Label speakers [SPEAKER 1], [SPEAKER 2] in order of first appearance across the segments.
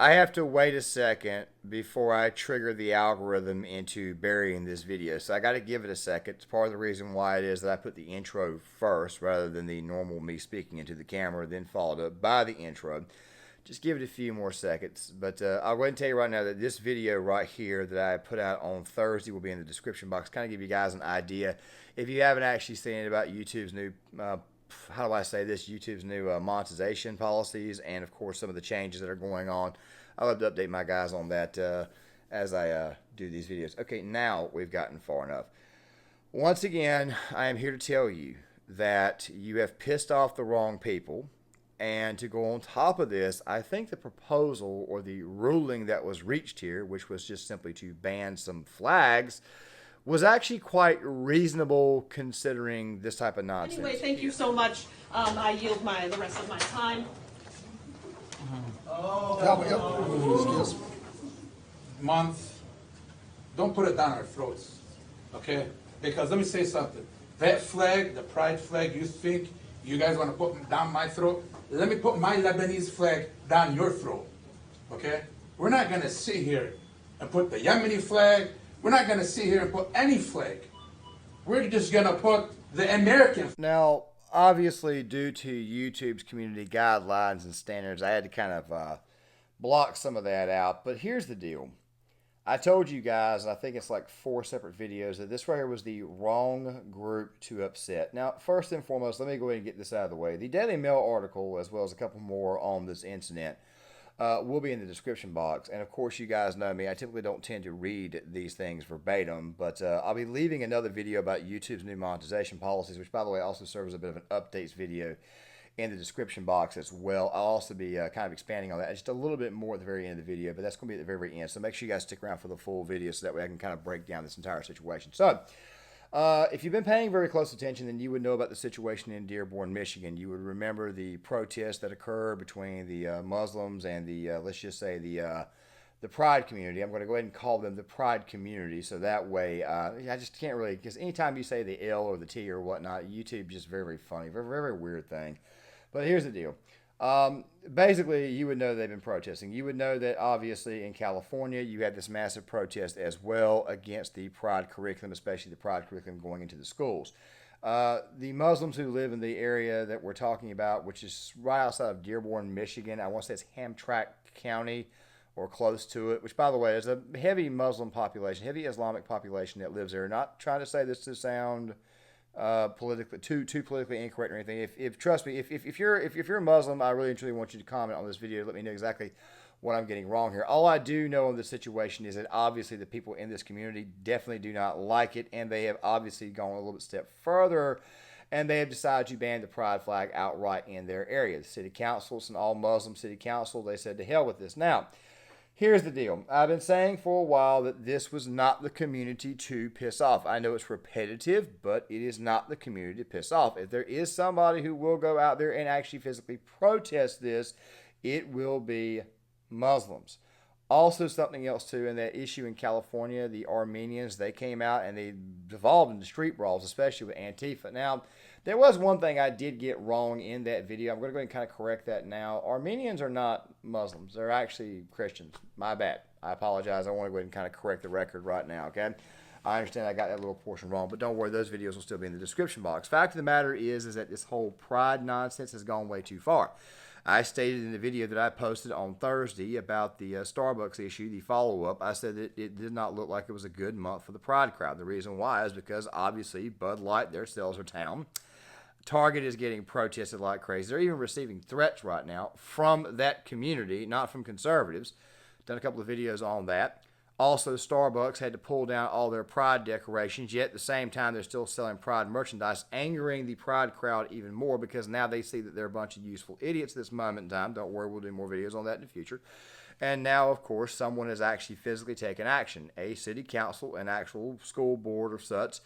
[SPEAKER 1] I have to wait a second before I trigger the algorithm into burying this video. So I got to give it a second. It's part of the reason why it is that I put the intro first rather than the normal me speaking into the camera, then followed up by the intro. Just give it a few more seconds. But I'll go ahead and tell you right now that this video right here that I put out on Thursday will be in the description box. Kind of give you guys an idea. If you haven't actually seen it, about YouTube's new, how do I say this, YouTube's new monetization policies, and of course some of the changes that are going on. I'll have to update my guys on that as I do these videos. Okay, now we've gotten far enough. Once again, I am here to tell you that you have pissed off the wrong people. And to go on top of this, I think the proposal or the ruling that was reached here, which was just simply to ban some flags, was actually quite reasonable considering this type of nonsense.
[SPEAKER 2] Anyway, thank you so much. I yield the rest of my time.
[SPEAKER 3] Month, don't put it down our throats, okay? Because let me say something. That flag, the pride flag, you think you guys want to put down my throat? Let me put my Lebanese flag down your throat, okay? We're not going to sit here and put the Yemeni flag. We're not going to sit here and put any flag. We're just going to put the American flag.
[SPEAKER 1] Now, obviously, due to YouTube's community guidelines and standards, I had to kind of block some of that out. But here's the deal. I told you guys, and I think it's like 4 separate videos, that this right here was the wrong group to upset. Now, first and foremost, let me go ahead and get this out of the way. The Daily Mail article, as well as a couple more on this incident, will be in the description box. And of course, you guys know me. I typically don't tend to read these things verbatim, but I'll be leaving another video about YouTube's new monetization policies, which, by the way, also serves as a bit of an updates video in the description box as well. I'll also be kind of expanding on that just a little bit more at the very end of the video, but that's going to be at the very end. So make sure you guys stick around for the full video so that way I can kind of break down this entire situation. So if you've been paying very close attention, then you would know about the situation in Dearborn, Michigan. You would remember the protest that occurred between the Muslims and the, let's just say, the Pride community. I'm going to go ahead and call them the Pride community, so that way I just can't really, because anytime you say the L or the T or whatnot, YouTube is just very, very funny, very, very weird thing. But here's the deal. Basically, you would know they've been protesting. You would know that, obviously, in California, you had this massive protest as well against the Pride curriculum, especially the Pride curriculum going into the schools. The Muslims who live in the area that we're talking about, which is right outside of Dearborn, Michigan, I want to say it's Hamtramck County or close to it, which, by the way, is a heavy Muslim population, heavy Islamic population that lives there. Not trying to say this to sound politically too politically incorrect or anything. If trust me, if you're a Muslim, I really and truly want you to comment on this video. Let me know exactly what I'm getting wrong here. All I do know in this situation is that obviously the people in this community definitely do not like it, and they have obviously gone a little bit step further, and they have decided to ban the pride flag outright in their area. The city council, it's an all-Muslim city council. They said to hell with this. Now, here's the deal. I've been saying for a while that this was not the community to piss off. I know it's repetitive, but it is not the community to piss off. If there is somebody who will go out there and actually physically protest this, it will be Muslims. Also, something else too, in that issue in California, the Armenians, they came out and they devolved into street brawls, especially with Antifa. Now, there was one thing I did get wrong in that video. I'm going to go ahead and kind of correct that now. Armenians are not Muslims. They're actually Christians. My bad. I apologize. I want to go ahead and kind of correct the record right now, okay? I understand I got that little portion wrong, but don't worry. Those videos will still be in the description box. Fact of the matter is that this whole pride nonsense has gone way too far. I stated in the video that I posted on Thursday about the Starbucks issue, the follow-up, I said that it did not look like it was a good month for the pride crowd. The reason why is because, obviously, Bud Light, their sales are down. Target is getting protested like crazy. They're even receiving threats right now from that community, not from conservatives. Done a couple of videos on that. Also, Starbucks had to pull down all their Pride decorations, yet at the same time, they're still selling Pride merchandise, angering the Pride crowd even more because now they see that they're a bunch of useful idiots at this moment in time. Don't worry, we'll do more videos on that in the future. And now, of course, someone has actually physically taken action. A city council, an actual school board or such,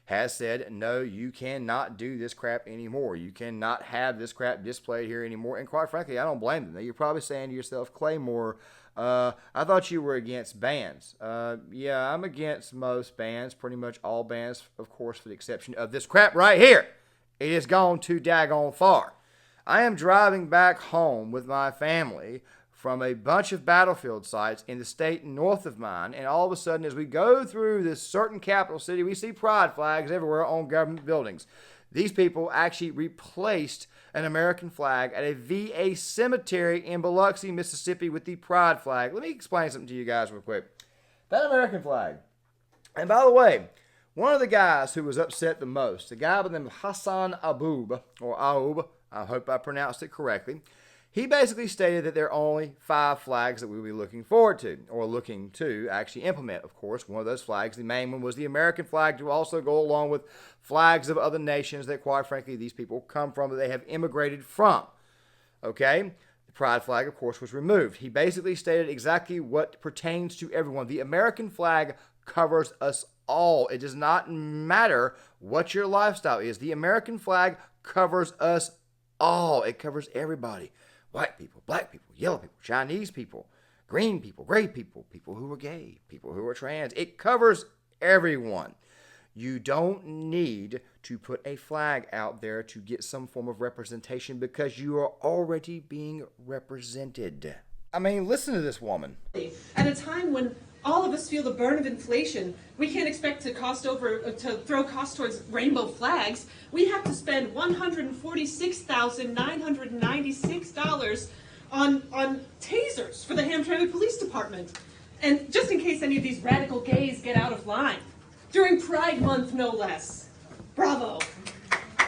[SPEAKER 1] has said, no, you cannot do this crap anymore. You cannot have this crap displayed here anymore. And quite frankly, I don't blame them. Now, you're probably saying to yourself, Claymore, I thought you were against bans. Yeah, I'm against most bans, pretty much all bans, of course, for the exception of this crap right here. It has gone too daggone far. I am driving back home with my family from a bunch of battlefield sites in the state north of mine, and all of a sudden, as we go through this certain capital city, we see pride flags everywhere on government buildings. These people actually replaced an American flag at a VA cemetery in Biloxi, Mississippi with the pride flag. Let me explain something to you guys real quick. That American flag. And by the way, one of the guys who was upset the most, the guy by the name of Hassan Aoub, or Aoub, I hope I pronounced it correctly, he basically stated that there are only 5 flags that we'll be looking forward to, or looking to actually implement. Of course, one of those flags, the main one, was the American flag, to also go along with flags of other nations that, quite frankly, these people come from, that they have immigrated from. Okay? The pride flag, of course, was removed. He basically stated exactly what pertains to everyone. The American flag covers us all. It does not matter what your lifestyle is. The American flag covers us all. It covers everybody. White people, black people, yellow people, Chinese people, green people, gray people, people who are gay, people who are trans. It covers everyone. You don't need to put a flag out there to get some form of representation, because you are already being represented. I mean, listen to this woman.
[SPEAKER 2] At a time when all of us feel the burn of inflation, we can't expect to throw costs towards rainbow flags. We have to spend $146,996 on tasers for the Hamtramck Police Department. And just in case any of these radical gays get out of line. During Pride Month, no less. Bravo.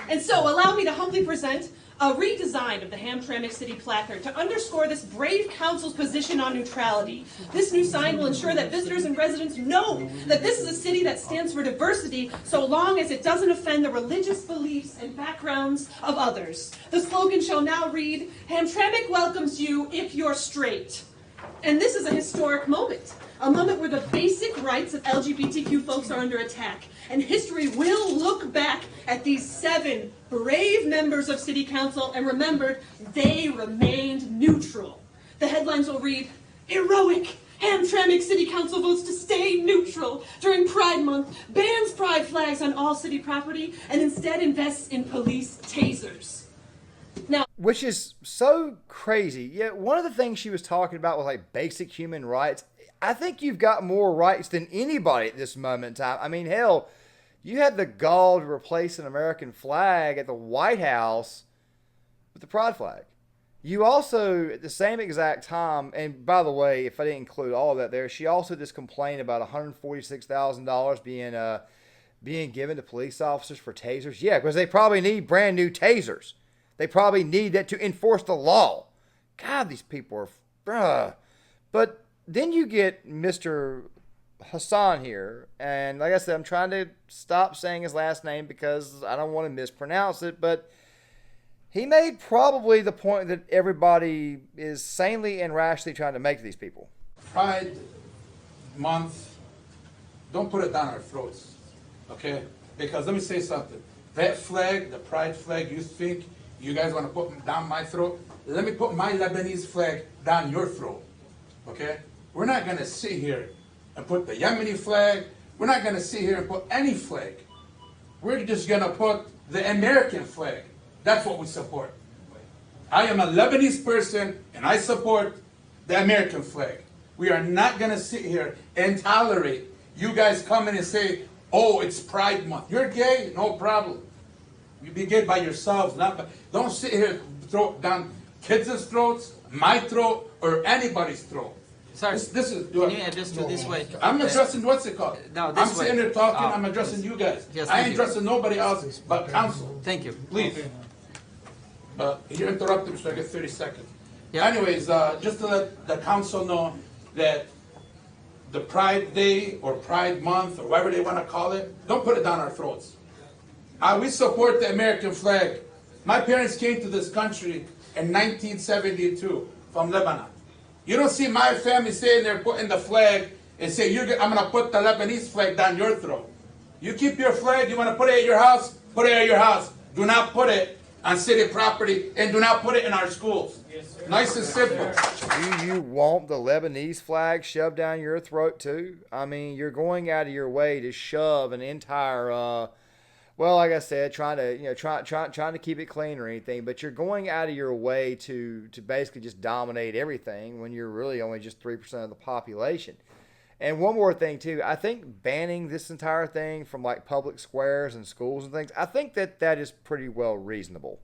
[SPEAKER 2] And so, allow me to humbly present a redesign of the Hamtramck City placard to underscore this brave council's position on neutrality. This new sign will ensure that visitors and residents know that this is a city that stands for diversity, so long as it doesn't offend the religious beliefs and backgrounds of others. The slogan shall now read, "Hamtramck welcomes you if you're straight." And this is a historic moment. A moment where the basic rights of LGBTQ folks are under attack. And history will look back at these 7 brave members of City Council and remembered they remained neutral. The headlines will read, "Heroic! Hamtramck City Council votes to stay neutral during Pride Month, bans pride flags on all city property, and instead invests in police tasers." Now,
[SPEAKER 1] which is so crazy. Yeah, one of the things she was talking about was like basic human rights. I think you've got more rights than anybody at this moment in time. I mean, hell, you had the gall to replace an American flag at the White House with the pride flag. You also, at the same exact time, and by the way, if I didn't include all of that there, she also just complained about $146,000 being given to police officers for tasers. Yeah, because they probably need brand new tasers. They probably need that to enforce the law. God, these people are... But then you get Mr. Hassan here, and like I said, I'm trying to stop saying his last name because I don't want to mispronounce it, but he made probably the point that everybody is sanely and rashly trying to make to these people.
[SPEAKER 3] Pride Month, don't put it down our throats, okay? Because let me say something. That flag, the pride flag, you think you guys want to put down my throat? Let me put my Lebanese flag down your throat, okay? We're not going to sit here and put the Yemeni flag. We're not going to sit here and put any flag. We're just going to put the American flag. That's what we support. I am a Lebanese person, and I support the American flag. We are not going to sit here and tolerate you guys coming and say, "Oh, it's Pride Month." You're gay? No problem. You be gay by yourselves. Don't sit here and throw down kids' throats, my throat, or anybody's throat.
[SPEAKER 4] Sir,
[SPEAKER 3] This is.
[SPEAKER 4] can you address to this way?
[SPEAKER 3] I'm addressing what's it called?
[SPEAKER 4] No,
[SPEAKER 3] I'm
[SPEAKER 4] this way.
[SPEAKER 3] sitting there talking.
[SPEAKER 4] Oh,
[SPEAKER 3] I'm addressing you guys.
[SPEAKER 4] Yes,
[SPEAKER 3] I
[SPEAKER 4] thank
[SPEAKER 3] ain't
[SPEAKER 4] you.
[SPEAKER 3] addressing nobody else but council.
[SPEAKER 4] Thank you.
[SPEAKER 3] Please. You interrupted me, so I get 30 seconds.
[SPEAKER 4] Yeah.
[SPEAKER 3] Anyways, just to let the council know that the Pride Day or Pride Month or whatever they want to call it, don't put it down our throats. We support the American flag. My parents came to this country in 1972 from Lebanon. You don't see my family sitting there putting the flag and say, "I'm going to put the Lebanese flag down your throat." You keep your flag. You want to put it at your house? Put it at your house. Do not put it on city property, and do not put it in our schools. Yes, sir. Nice and simple.
[SPEAKER 1] Do you want the Lebanese flag shoved down your throat too? I mean, you're going out of your way to shove an entire, Well, like I said, trying to trying to keep it clean or anything, but you're going out of your way to basically just dominate everything when you're really only just 3% of the population. And one more thing too, I think banning this entire thing from like public squares and schools and things, I think that is pretty well reasonable.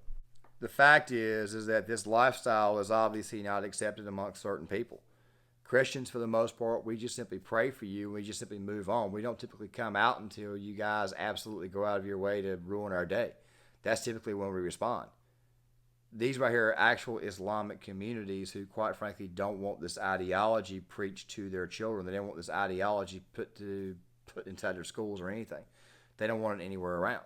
[SPEAKER 1] The fact is that this lifestyle is obviously not accepted amongst certain people. Christians, for the most part, we just simply pray for you and we just simply move on. We don't typically come out until you guys absolutely go out of your way to ruin our day. That's typically when we respond. These right here are actual Islamic communities who, quite frankly, don't want this ideology preached to their children. They don't want this ideology put inside their schools or anything. They don't want it anywhere around.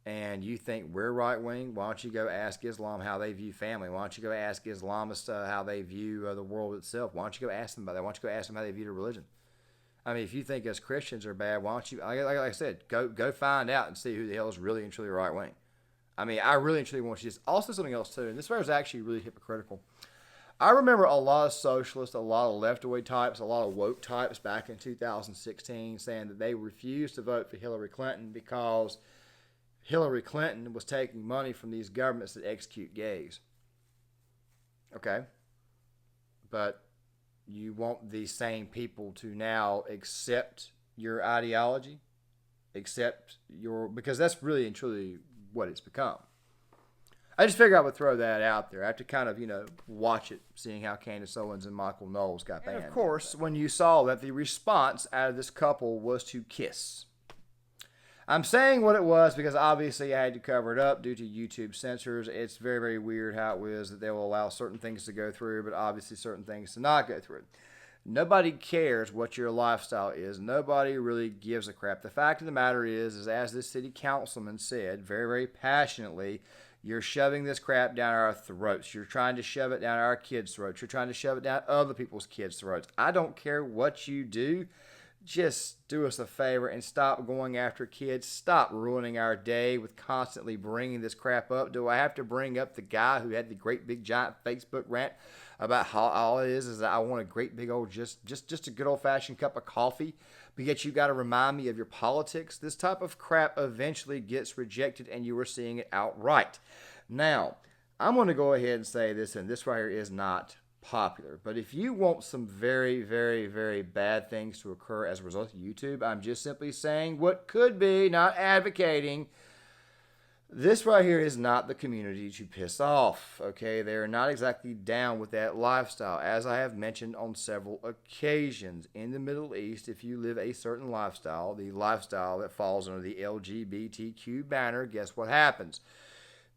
[SPEAKER 1] And you think we're right wing? Why don't you go ask Islam how they view family? Why don't you go ask Islamists how they view the world itself? Why don't you go ask them about that? Why don't you go ask them how they view their religion? I mean, if you think us Christians are bad, why don't you, like I said, go find out and see who the hell is really and truly right wing. I mean, I really and truly want you to. Also, something else too, and this is actually really hypocritical. I remember a lot of socialists, a lot of leftoid types, a lot of woke types back in 2016 saying that they refused to vote for Hillary Clinton because Hillary Clinton was taking money from these governments that execute gays. Okay? But you want these same people to now accept your ideology, because that's really and truly what it's become. I just figured I would throw that out there. I have to kind of, watch it, seeing how Candace Owens and Michael Knowles got banned. And of course, when you saw that the response out of this couple was to kiss. I'm saying what it was because obviously I had to cover it up due to YouTube censors. It's very, very weird how it is that they will allow certain things to go through, but obviously certain things to not go through. Nobody cares what your lifestyle is. Nobody really gives a crap. The fact of the matter is as this city councilman said very, very passionately, you're shoving this crap down our throats. You're trying to shove it down our kids' throats. You're trying to shove it down other people's kids' throats. I don't care what you do. Just do us a favor and stop going after kids. Stop ruining our day with constantly bringing this crap up. Do I have to bring up the guy who had the great big giant Facebook rant about how all it is that I want a great big old just a good old fashioned cup of coffee, but yet you got to remind me of your politics? This type of crap eventually gets rejected, and you are seeing it outright. Now, I'm going to go ahead and say this, and this right here is not popular, but if you want some very, very, very bad things to occur as a result of YouTube, I'm just simply saying what could be, not advocating. This right here is not the community to piss off, okay? They're not exactly down with that lifestyle. As I have mentioned on several occasions, in the Middle East, if you live a certain lifestyle, the lifestyle that falls under the LGBTQ banner, guess what happens?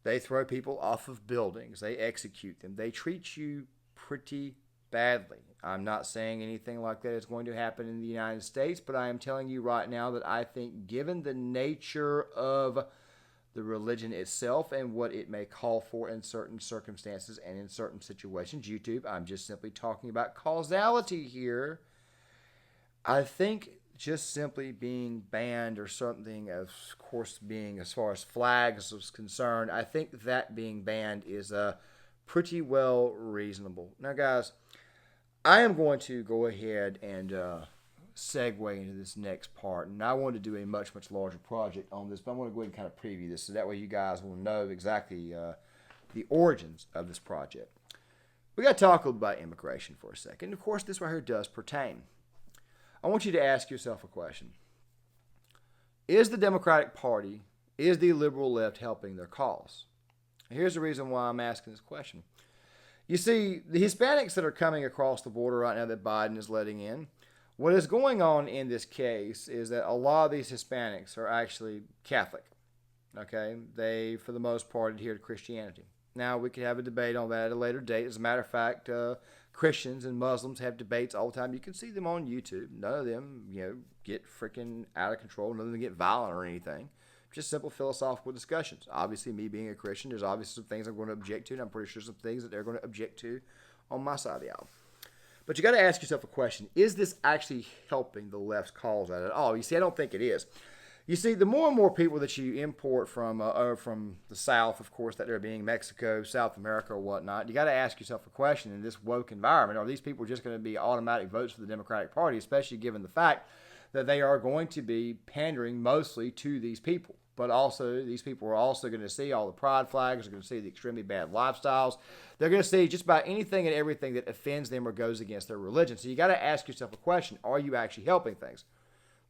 [SPEAKER 1] They throw people off of buildings. They execute them. They treat you pretty badly. I'm not saying anything like that is going to happen in the United States, but I am telling you right now that I think given the nature of the religion itself and what it may call for in certain circumstances and in certain situations, YouTube, I'm just simply talking about causality here. I think just simply being banned or something, of course, being as far as flags is concerned, I think that being banned is pretty well reasonable. Now, guys, I am going to go ahead and segue into this next part, and I want to do a much, much larger project on this, but I want to go ahead and kind of preview this so that way you guys will know exactly the origins of this project. We got to talk a little about immigration for a second. Of course, this right here does pertain. I want you to ask yourself a question. Is the Democratic Party, is the liberal left helping their cause? Here's the reason why I'm asking this question. You see, the Hispanics that are coming across the border right now that Biden is letting in, what is going on in this case is that a lot of these Hispanics are actually Catholic. Okay? They, for the most part, adhere to Christianity. Now, we could have a debate on that at a later date. As a matter of fact, Christians and Muslims have debates all the time. You can see them on YouTube. None of them, get freaking out of control. None of them get violent or anything. Just simple philosophical discussions. Obviously, me being a Christian, there's obviously some things I'm going to object to, and I'm pretty sure some things that they're going to object to on my side of the aisle. But you got to ask yourself a question. Is this actually helping the left's cause at all? You see, I don't think it is. You see, the more and more people that you import from the South, of course, that there being Mexico, South America, or whatnot, you got to ask yourself a question in this woke environment. Are these people just going to be automatic votes for the Democratic Party, especially given the fact that they are going to be pandering mostly to these people? but also these people are also going to see all the pride flags. They're going to see the extremely bad lifestyles. They're going to see just about anything and everything that offends them or goes against their religion. So you got to ask yourself a question. Are you actually helping things?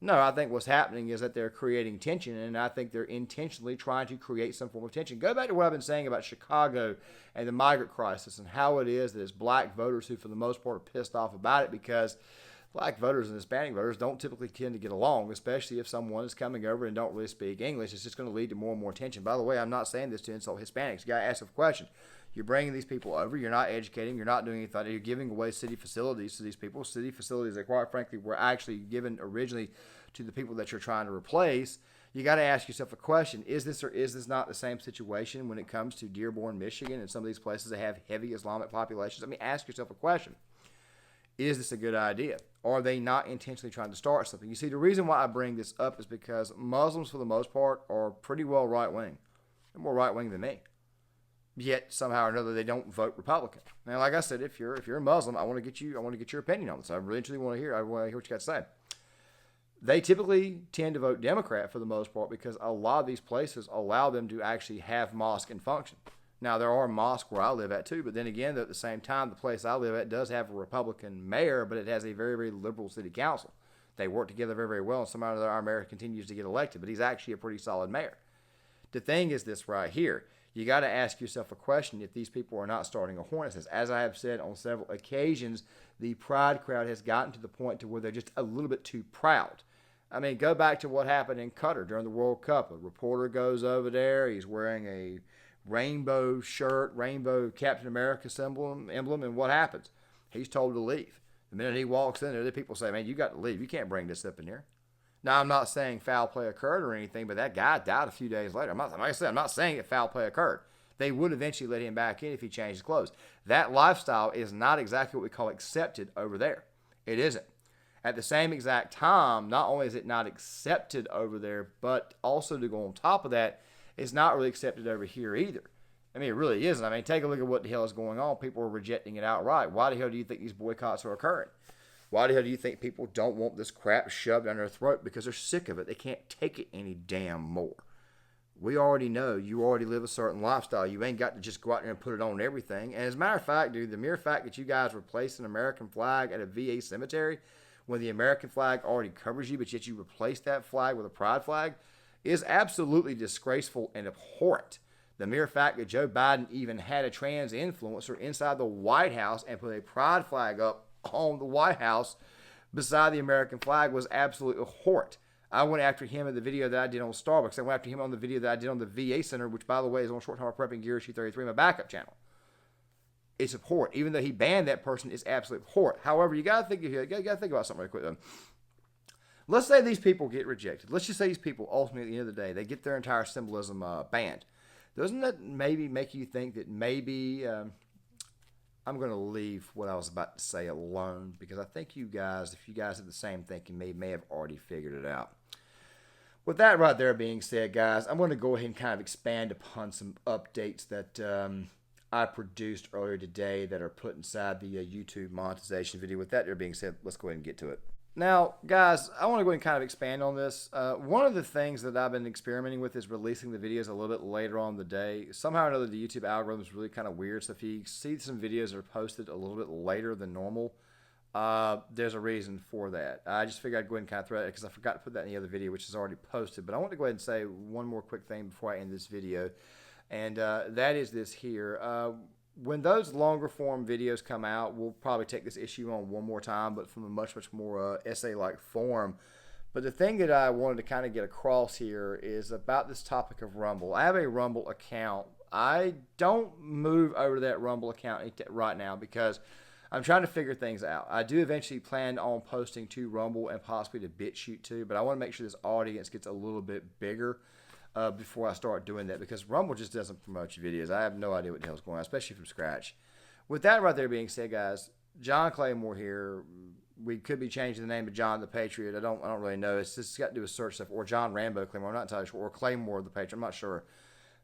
[SPEAKER 1] No, I think what's happening is that they're creating tension, and I think they're intentionally trying to create some form of tension. Go back to what I've been saying about Chicago and the migrant crisis and how it is that it's black voters who, for the most part, are pissed off about it because black voters and Hispanic voters don't typically tend to get along, especially if someone is coming over and don't really speak English. It's just going to lead to more and more tension. By the way, I'm not saying this to insult Hispanics. You got to ask a question. You're bringing these people over. You're not educating. You're not doing anything. You're giving away city facilities to these people. City facilities that, quite frankly, were actually given originally to the people that you're trying to replace. You got to ask yourself a question. Is this or is this not the same situation when it comes to Dearborn, Michigan, and some of these places that have heavy Islamic populations? I mean, ask yourself a question. Is this a good idea? Or are they not intentionally trying to start something? You see, the reason why I bring this up is because Muslims, for the most part, are pretty well right-wing. They're more right-wing than me. Yet somehow or another they don't vote Republican. Now, like I said, if you're a Muslim, I want to get your opinion on this. I really truly want to hear what you got to say. They typically tend to vote Democrat for the most part because a lot of these places allow them to actually have mosque and function. Now, there are mosques where I live at too, but then again, at the same time, the place I live at does have a Republican mayor, but it has a very, very liberal city council. They work together very, very well, and somehow or another our mayor continues to get elected, but he's actually a pretty solid mayor. The thing is this right here. You got to ask yourself a question if these people are not starting a hornet's nest. As I have said on several occasions, the pride crowd has gotten to the point to where they're just a little bit too proud. I mean, go back to what happened in Qatar during the World Cup. A reporter goes over there. He's wearing a rainbow shirt, rainbow Captain America emblem, and what happens? He's told to leave. The minute he walks in there, the people say, man, you got to leave. You can't bring this up in here. Now, I'm not saying foul play occurred or anything, but that guy died a few days later. Like I said, I'm not saying that foul play occurred. They would eventually let him back in if he changed his clothes. That lifestyle is not exactly what we call accepted over there. It isn't. At the same exact time, not only is it not accepted over there, but also to go on top of that, it's not really accepted over here either. I mean, it really isn't. I mean, take a look at what the hell is going on. People are rejecting it outright. Why the hell do you think these boycotts are occurring? Why the hell do you think people don't want this crap shoved down their throat? Because they're sick of it. They can't take it any damn more. We already know you already live a certain lifestyle. You ain't got to just go out there and put it on everything. And as a matter of fact, dude, the mere fact that you guys replaced an American flag at a VA cemetery when the American flag already covers you, but yet you replace that flag with a pride flag is absolutely disgraceful and abhorrent. The mere fact that Joe Biden even had a trans influencer inside the White House and put a pride flag up on the White House beside the American flag was absolutely abhorrent. I went after him in the video that I did on Starbucks. I went after him on the video that I did on the VA Center, which, by the way, is on Short Time Prepping Gear Issue 33, my backup channel. It's abhorrent. Even though he banned that person, it's absolutely abhorrent. However, you got to think about something really quick, though. Let's say these people get rejected. Let's just say these people, ultimately, at the end of the day, they get their entire symbolism banned. Doesn't that maybe make you think that maybe I'm going to leave what I was about to say alone, because I think you guys, if you guys have the same thinking, may have already figured it out. With that right there being said, guys, I'm going to go ahead and kind of expand upon some updates that I produced earlier today that are put inside the YouTube monetization video. With that there being said, let's go ahead and get to it. Now, guys, I want to go ahead and kind of expand on this. One of the things that I've been experimenting with is releasing the videos a little bit later on in the day. Somehow or another, the YouTube algorithm is really kind of weird. So if you see some videos that are posted a little bit later than normal, there's a reason for that. I just figured I'd go ahead and kind of throw it because I forgot to put that in the other video, which is already posted. But I want to go ahead and say one more quick thing before I end this video, and that is this here. When those longer form videos come out, we'll probably take this issue on one more time, but from a much, much more essay-like form. But the thing that I wanted to kind of get across here is about this topic of Rumble. I have a Rumble account. I don't move over to that Rumble account right now because I'm trying to figure things out. I do eventually plan on posting to Rumble and possibly to BitChute too, but I want to make sure this audience gets a little bit bigger before I start doing that, because Rumble just doesn't promote your videos. I have no idea what the hell's going on, especially from scratch. With that right there being said, guys, John Claymore here. We could be changing the name of John the Patriot. I don't really know. It's just got to do with search stuff, or John Rambo Claymore. I'm not entirely sure, or Claymore the Patriot. I'm not sure.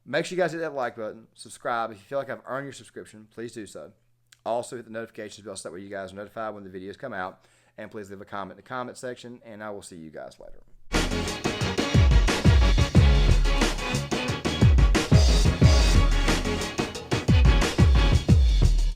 [SPEAKER 1] Make sure you guys hit that like button, subscribe. If you feel like I've earned your subscription, please do so. Also hit the notifications bell so that way you guys are notified when the videos come out, and please leave a comment in the comment section, and I will see you guys later.